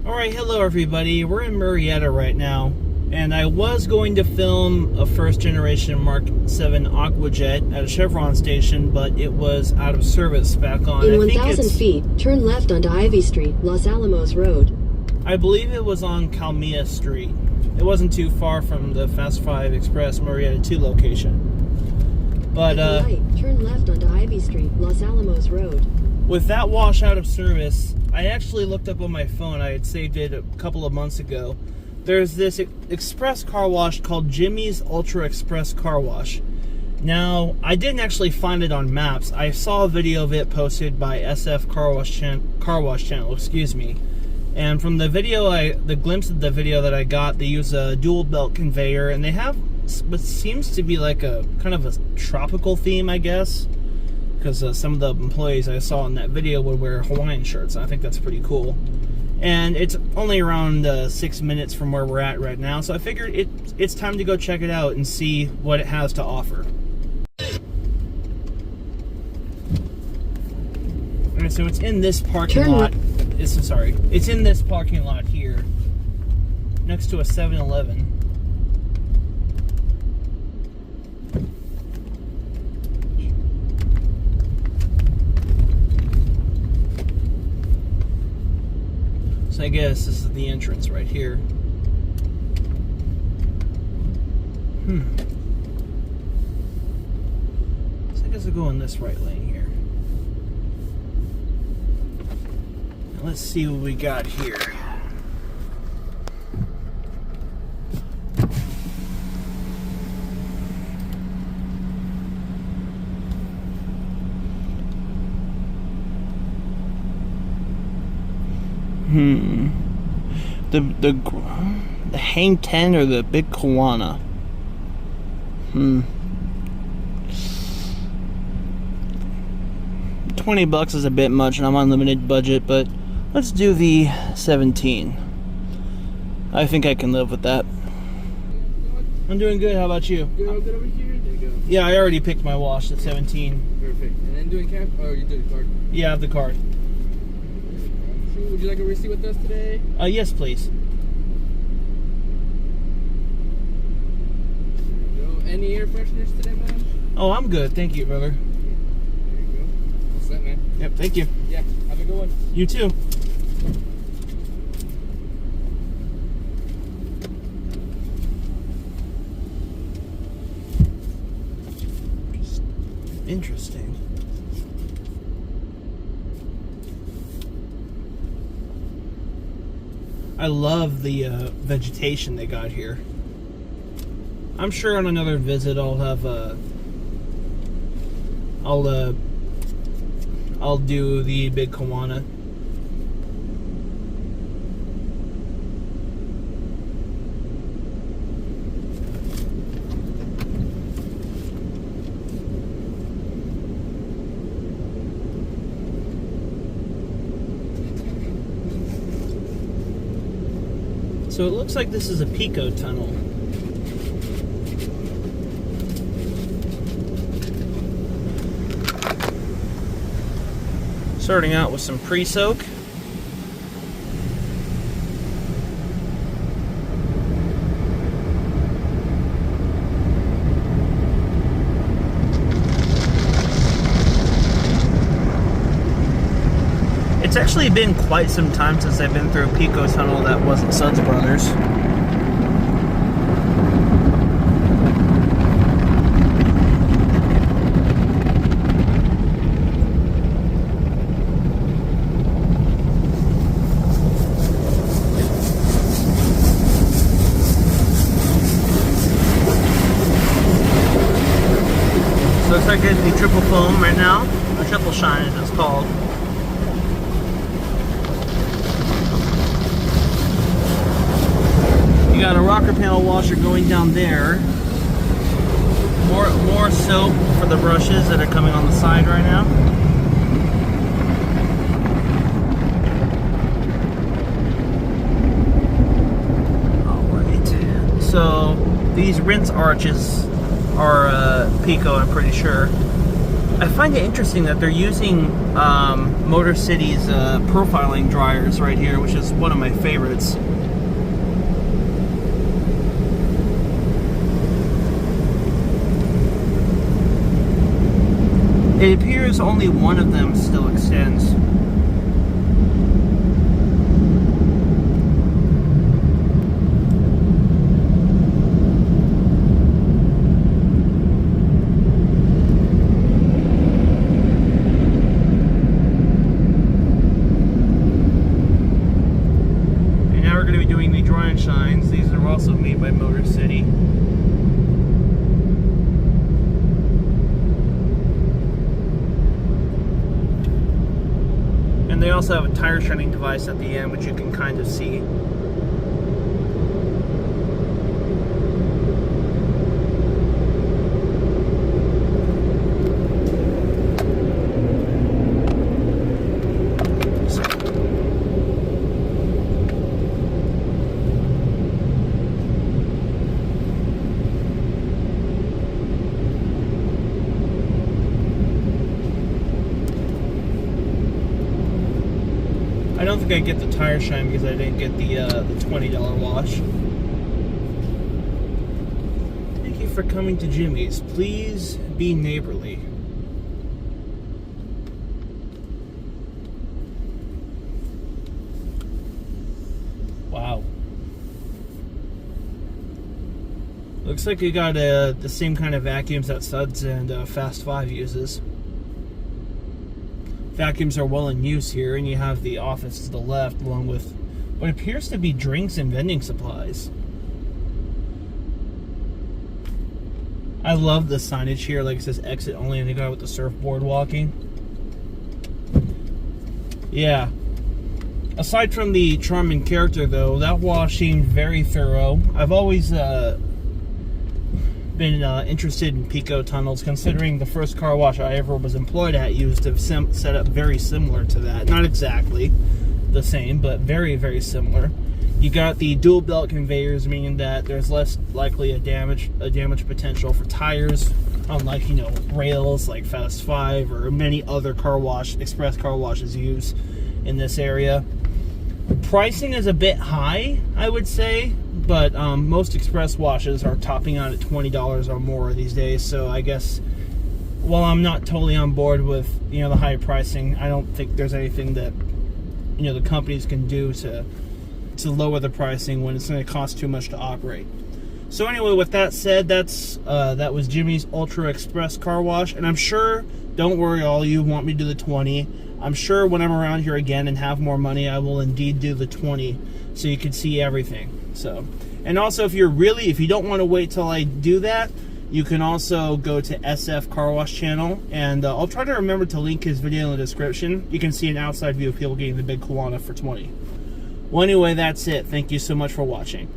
Alright, hello everybody. We're in Murrieta right now, and I was going to film a first generation Mark 7 Aquajet at a Chevron station, but it was out of service back on... In 1,000 feet, turn left onto Ivy Street, Los Alamos Road. I believe it was on Calmia Street. It wasn't too far from the Fast 5 Express Murrieta 2 location. But, turn left onto Ivy Street, Los Alamos Road. With that wash out of service, I actually looked up on my phone. I had saved it a couple of months ago. There's this express car wash called Jimmy's Ultra Express Car Wash. Now, I didn't actually find it on maps. I saw a video of it posted by SF Car Wash Channel, excuse me. And from the video, the glimpse of the video that I got, they use a dual belt conveyor, and they have what seems to be like a kind of a tropical theme, I guess. Because some of the employees I saw in that video would wear Hawaiian shirts. I think that's pretty cool. And it's only around 6 minutes from where we're at right now, so I figured it's time to go check it out and see what it has to offer. Alright, so it's in this parking lot. It's in this parking lot here, next to a 7-Eleven. So I guess this is the entrance right here. So I guess I'll go in this right lane here. Now let's see what we got here. The Hang 10 or the Big Kiwana? $20 is a bit much and I'm on limited budget, but let's do the 17. I think I can live with that. I'm doing good, how about you? Good, all good over here? There you go. Yeah, I already picked my wash at 17. Perfect. And then doing camp? Oh, you did the card? Yeah, I have the card. Would you like a receipt with us today? Yes, please. There you go. Any air fresheners today, man? Oh, I'm good. Thank you, brother. There you go. What's that, man? Yep, thank you. Yeah, have a good one. You too. Interesting. I love the vegetation they got here. I'm sure on another visit I'll have I'll do the Big Kiwana. So it looks like this is a Pico tunnel. Starting out with some pre-soak. It's actually been quite some time since I've been through a Pico tunnel that wasn't Suds Brothers. So looks like it's the triple foam right now, or triple shine as it's called. You got a rocker panel washer going down there. More soap for the brushes that are coming on the side right now. Alright. So these rinse arches are Pico, I'm pretty sure. I find it interesting that they're using Motor City's profiling dryers right here, which is one of my favorites. It appears only one of them still extends. And now we're going to be doing the dry and shines. These are also made by Motor City. They also have a tire shining device at the end, which you can kind of see. I don't think I get the tire shine because I didn't get the $20 wash. Thank you for coming to Jimmy's. Please be neighborly. Wow. Looks like you got the same kind of vacuums that Suds and Fast 5 uses. Vacuums are well in use here, and you have the office to the left along with what appears to be drinks and vending supplies. I love the signage here, like it says exit only, and the guy with the surfboard walking. Yeah. Aside from the charming character though, that wash seemed very thorough. I've always been interested in Pico tunnels, considering the first car wash I ever was employed at used a setup very similar to that. Not exactly the same, but very, very similar. You got the dual belt conveyors, meaning that there's less likely a damage potential for tires, unlike, you know, rails like Fast 5 or many other express car washes use in this area. Pricing is a bit high, I would say, but most express washes are topping out at $20 or more these days. So I guess while I'm not totally on board with, you know, the high pricing, I don't think there's anything that, you know, the companies can do to lower the pricing when it's going to cost too much to operate. So anyway, with that said, that was Jimmy's Ultra Express Car Wash, and I'm sure, don't worry, all you want me to do the 20. I'm sure when I'm around here again and have more money, I will indeed do the 20, so you can see everything. So, and also if you don't want to wait till I do that, you can also go to SF Car Wash channel, and I'll try to remember to link his video in the description. You can see an outside view of people getting the big Koana for 20. Well, anyway, that's it. Thank you so much for watching.